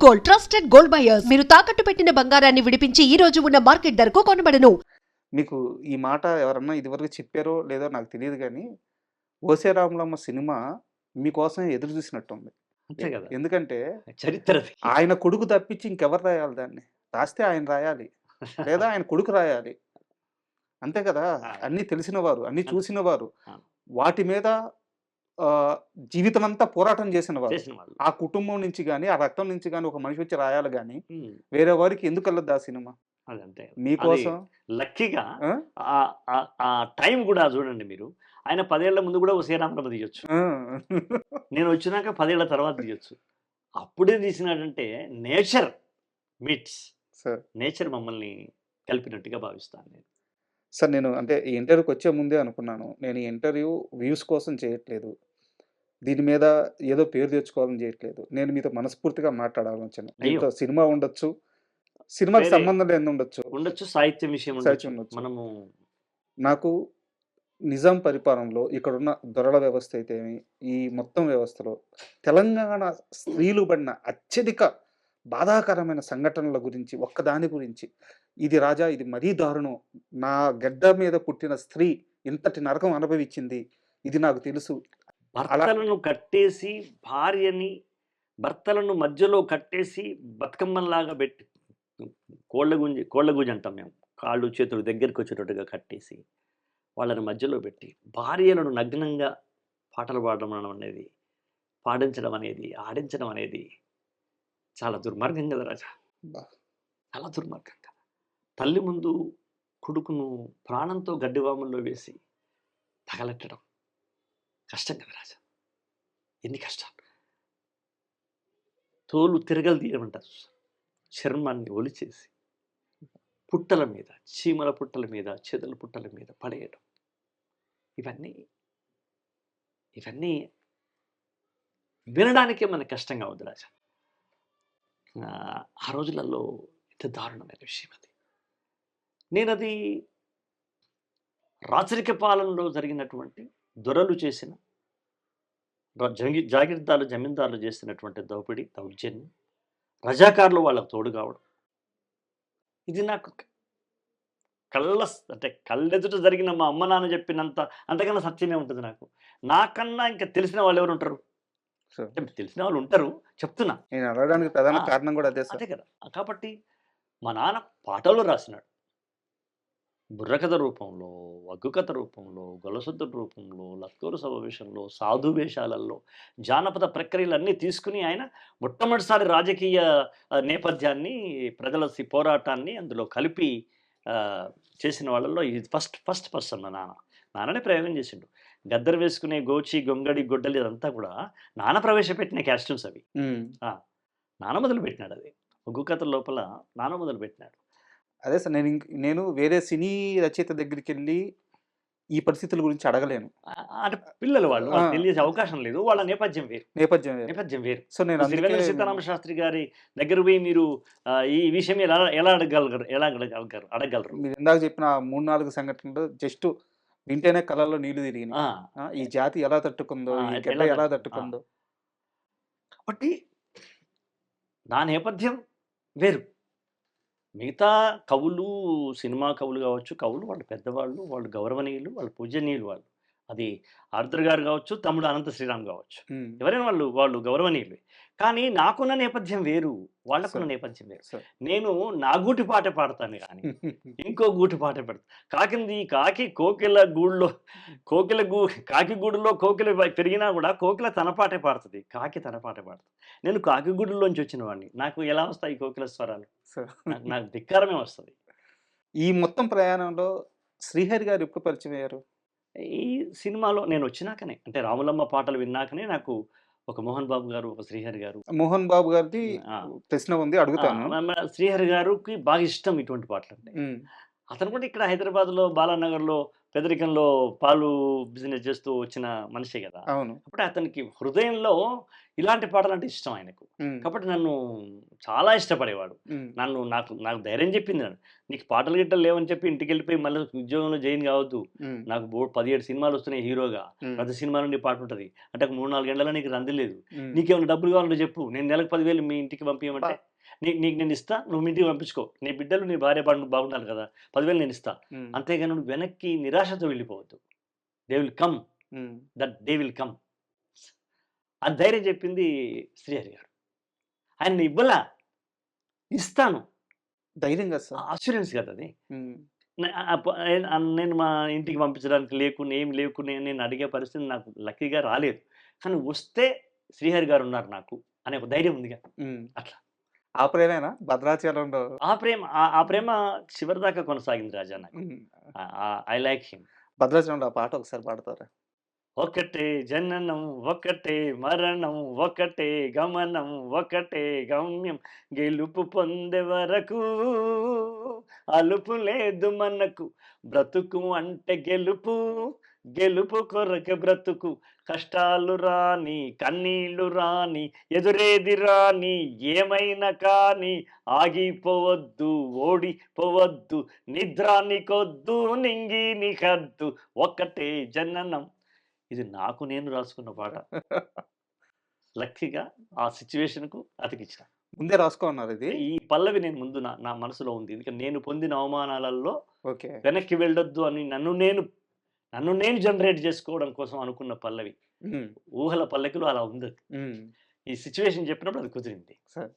Gold, trusted gold buyers. మీరు తాకట్టు పెట్టిన బంగారాన్ని విడిపించి ఈ రోజు ఉన్న మార్కెట్ ధరకు కొనబడను. మీకు ఈ మాట ఎవరన్నా ఇదివరకు చెప్పారో లేదో నాకు తెలియదు గానీ, 'ఓసే రాములమ్మ' సినిమా మీకోసం ఎదురు చూసినట్టుంది. అంతే కదా! ఎందుకంటే చరిత్రది. ఆయన కొడుకు తప్పించి ఇంకెవరు రాయాలి దాన్ని? రాస్తే ఆయన రాయాలి. లేదా ఆయన కొడుకు రాయాలి. అంతే కదా! అన్నీ తెలిసినవారు, అన్నీ చూసినవారు. అవును. వాటి మీద జీవితమంతా పోరాటం చేసినవారు. చేసిన వాళ్ళు. ఆ కుటుంబం నుంచి గాని, ఆ రక్తం నుంచి గాని ఒక మనిషి వచ్చి రాయాలి గాని, హ్మ్. వేరే వారికి ఎందుకెళ్ళదు ఆ సినిమా? అదంతే. మీకోసం లక్కీగా ఆ? ఆ టైం కూడా చూడండి మీరు. ఆయన 10 ఏళ్ల ముందు కూడా 'ఓసే రాములమ్మ' తీయొచ్చు. ఆ. నేను వచ్చినాక 10 ఏళ్ల తర్వాత తీయొచ్చు. అప్పుడే తీసినాడంటే నేచర్ మీట్స్. సార్ నేచర్ మమ్మల్ని కలిపినట్టుగా భావిస్తాను నేను. సార్ నేను అంటే ఈ ఇంటర్వ్యూకి వచ్చే ముందే అనుకున్నాను. నేను ఈ ఇంటర్వ్యూ వ్యూస్ కోసం చేయట్లేదు. దీని మీద ఏదో పేరు తెచ్చుకోవాలని చేయట్లేదు. నేను మీతో మనస్ఫూర్తిగా మాట్లాడాలని వచ్చాను. దీంట్లో సినిమా ఉండొచ్చు. సినిమాకి వేరే సంబంధం లేనిది ఉండొచ్చు. ఉండొచ్చు, సాహిత్యం విషయం సాహిత్యం ఉండొచ్చు. ఉండొచ్చు. మనము నాకు నిజాం పరిపాలనలో ఇక్కడున్న దొరల వ్యవస్థ అయితేమి, ఈ మొత్తం వ్యవస్థలో తెలంగాణ స్త్రీలు పడిన అత్యధిక బాధాకరమైన సంఘటనల గురించి, ఒక్కదాని గురించి, ఇది రాజా ఇది మరీ దారుణం. నా గడ్డ మీద పుట్టిన స్త్రీ ఇంతటి నరకం అనుభవించింది. ఇది నాకు తెలుసు. భర్తలను కట్టేసి భర్తలను మధ్యలో కట్టేసి బతుకమ్మలాగా పెట్టి కోళ్ళగుంజి అంటాం మేము. కాళ్ళు చేతులు దగ్గరికి వచ్చేటట్టుగా కట్టేసి వాళ్ళని మధ్యలో పెట్టి భార్యలను నగ్నంగా పాటలు పాడడం అనేది, పాడించడం అనేది, ఆడించడం అనేది చాలా దుర్మార్గం కదా రాజా. బా. చాలా దుర్మార్గం కదా. తల్లి ముందు కొడుకును ప్రాణంతో గడ్డివాముల్లో వేసి తగలెట్టడం కష్టం కదా రాజా. ఎన్ని కష్టాలు. తోలు తిరగలు తీయమంటారు. చర్మాన్ని ఒలిచేసి పుట్టల మీద, చీమల పుట్టల మీద, చెదల పుట్టల మీద పడేయడం. ఇవన్నీ వినడానికే మనకు కష్టంగా ఉంది రాజా. ఆ రోజులలో ఎంత దారుణమైన విషయం అది. నేనది రాచరిక పాలనలో జరిగినటువంటి దొరలు చేసిన జాగీర్దార్లు జమీందారులు చేసినటువంటి దోపిడీ, దౌర్జన్యం, రజాకారులు వాళ్ళకు తోడు కావడం, ఇది నాకు కళ్ళెదుట జరిగిన మా అమ్మ నాన్న చెప్పినంత అంతకన్నా సత్యమే ఉంటుంది నాకు. నాకన్నా ఇంకా తెలిసిన వాళ్ళు ఎవరు ఉంటారు? అంటే తెలిసిన వాళ్ళు ఉంటారు, చెప్తున్నా. నేను అడగడానికి ప్రధాన కారణం కూడా అదే సార్. అదే కదా. కాబట్టి మా నాన్న పాటలు రాసినాడు. బుర్రకథ రూపంలో, వగ్గు కథ రూపంలో, గొలసొద్దు రూపంలో, లత్తూరు సమావేశంలో, సాధు వేషాలలో, జానపద ప్రక్రియలన్నీ తీసుకుని ఆయన మొట్టమొదటిసారి రాజకీయ నేపథ్యాన్ని, ప్రజల పోరాటాన్ని అందులో కలిపి చేసిన వాళ్ళల్లో ఇది ఫస్ట్ పర్సన్ మా నాన్ననే ప్రయోగం చేసిండు. గద్దరు వేసుకునే గోచి, గొంగడి, గొడ్డలి అదంతా కూడా నాన్న ప్రవేశపెట్టిన క్యాస్ట్యూమ్స్ అవి. నాన్న మొదలు పెట్టినాడు. అది ఒగ్గు కథ లోపల నాన్న మొదలు పెట్టినాడు. అదే సార్ నేను వేరే సినీ రచయిత దగ్గరికి వెళ్ళి ఈ పరిస్థితుల గురించి అడగలేను. అంటే పిల్లలు వాళ్ళు తెలియజే అవకాశం లేదు. వాళ్ళ నేపథ్యం వేరు. సో నేను శ్రీవేంద్ర సీతారామ శాస్త్రి గారి దగ్గర పోయి మీరు ఈ విషయం ఎలా అడగలరు? మీరు ఇందాక చెప్పిన 3-4 సంఘటనలు జస్ట్ వింటేనే కళ్ళల్లో నీళ్లు తిరిగినాయి. ఈ జాతి ఎలా తట్టుకుందో, ఈ గడ్డ ఎలా తట్టుకుందో. కాబట్టి నా నేపథ్యం వేరు. మిగతా కవులు, సినిమా కవులు కావచ్చు, వాళ్ళు పెద్దవాళ్ళు, వాళ్ళు గౌరవనీయులు, వాళ్ళు పూజనీయులు. వాళ్ళు అది ఆరుద్ర గారు కావచ్చు, తమ్ముడు అనంత శ్రీరామ్ కావచ్చు, ఎవరైనా వాళ్ళు గౌరవనీయులు. కానీ నాకున్న నేపథ్యం వేరు, వాళ్ళకున్న నేపథ్యం వేరు. నేను నా గూటి పాట పాడతాను కానీ ఇంకో గూటి పాట పెడతాను. కాకి కోకిల గూడులో కాకి గూడులో కోకిల పెరిగినా కూడా కోకిల తన పాటే పాడుతుంది, కాకి తన పాట పాడుతుంది. నేను కాకి గూడులోంచి వచ్చిన వాడిని. నాకు ఎలా వస్తాయి కోకిల స్వరాలు? నాకు ధిక్కారమే వస్తుంది. ఈ మొత్తం ప్రయాణంలో శ్రీహరి గారు ఎప్పుడు పరిచయం అయ్యారు? ఈ సినిమాలో నేను వచ్చినాకనే, అంటే రాములమ్మ పాటలు విన్నాకనే నాకు ఒక మోహన్ బాబు గారు, ఒక శ్రీహరి గారు. మోహన్ బాబు గారిది ప్రశ్న ఉంది, అడుగుతాను. శ్రీహరి గారికి బాగా ఇష్టం ఇటువంటి పాటలు అంటే. అతను కూడా ఇక్కడ హైదరాబాద్లో బాలానగర్లో పెదరికంలో పాలు బిజినెస్ చేస్తూ వచ్చిన మనిషే కదా. అవును. కాబట్టి అతనికి హృదయంలో ఇలాంటి పాటలు అంటే ఇష్టం ఆయనకు. హ్మ్. కాబట్టి నన్ను చాలా ఇష్టపడేవాడు. హ్మ్. నాకు నాకు ధైర్యం చెప్పింది నన్ను. నీకు పాటలు గిట్టలు లేవని చెప్పి ఇంటికి వెళ్ళిపోయి మళ్ళీ ఉద్యోగంలో జాయిన్ కావద్దు. హ్మ్. నాకు 17 సినిమాలు వస్తున్నాయి హీరోగా. హ్మ్. ప్రతి సినిమాలో నీ పాట ఉంటుంది. అంటే ఒక 3-4 గంటల నీకు రంది లేదు. హ్మ్. నీకేమైనా డబ్బులు కావాలంటే చెప్పు. నేను నెలకు 10,000 మీ ఇంటికి పంపించమంటే నీకు నేను ఇస్తా. నువ్వు మీ ఇంటికి పంపించుకో. నీ బిడ్డలు నీ భార్య బాగుండాలి కదా. 10,000 నేను ఇస్తా. హ్మ్. అంతేగాని నువ్వు వెనక్కి నిరాశతో వెళ్ళిపోవద్దు. They will come. Hmm. They will come. అది ధైర్యం చెప్పింది శ్రీహరి గారు. ఆయన ఇవ్వలా, ఇస్తాను. ధైర్యంగా సార్. అష్యూరెన్స్ కదా అది. హ్మ్. నేను మా ఇంటికి పంపించడానికి ఏం లేకునే నేను అడిగే పరిస్థితి నాకు లక్కీగా రాలేదు. కానీ వస్తే శ్రీహరి గారు ఉన్నారు నాకు అనే ఒక ధైర్యం ఉందిగా. హ్మ్. అట్లా. ఆ ప్రేమేనా భద్రాచలంలో? ఆ ప్రేమ చివరిదాకా కొనసాగింది రాజా నాకు. హ్మ్. I like him. భద్రాచలంలో ఆ పాట ఒకసారి పాడతారా? ఒకటే జననం ఒకటే మరణం ఒకటే గమనం ఒకటే గమ్యం గెలుపు పొందే వరకు అలుపు లేదు మనకు బ్రతుకు అంటే గెలుపు గెలుపు కొరకే బ్రతుకు కష్టాలు రాని కన్నీళ్లు రాని ఎదురేది రాని ఏమైనా కానీ ఆగిపోవద్దు ఓడిపోవద్దు నిద్రానికొద్దు నింగి నీకద్దు ఒక్కటే జననం. ఇది నాకు నేను రాసుకున్న పాట. లక్కీగా ఆ సిట్యుయేషన్‌కు అతికిచ్చిన. ముందే రాసుకున్నారు ఇది? ఈ పల్లవి నేను ముందు నా మనసులో ఉంది. ఎందుకంటే నేను పొందిన అవమానాలలో ఓకే. వెనక్కి వెళ్ళొద్దు అని నన్ను నేను జనరేట్ చేసుకోవడం కోసం అనుకున్న పల్లవి. హ్మ్. ఊహల పల్లకిలో అలా ఉందది. హ్మ్. ఈ సిట్యుయేషన్ చెప్పినప్పుడు అది కుదిరింది. సరే.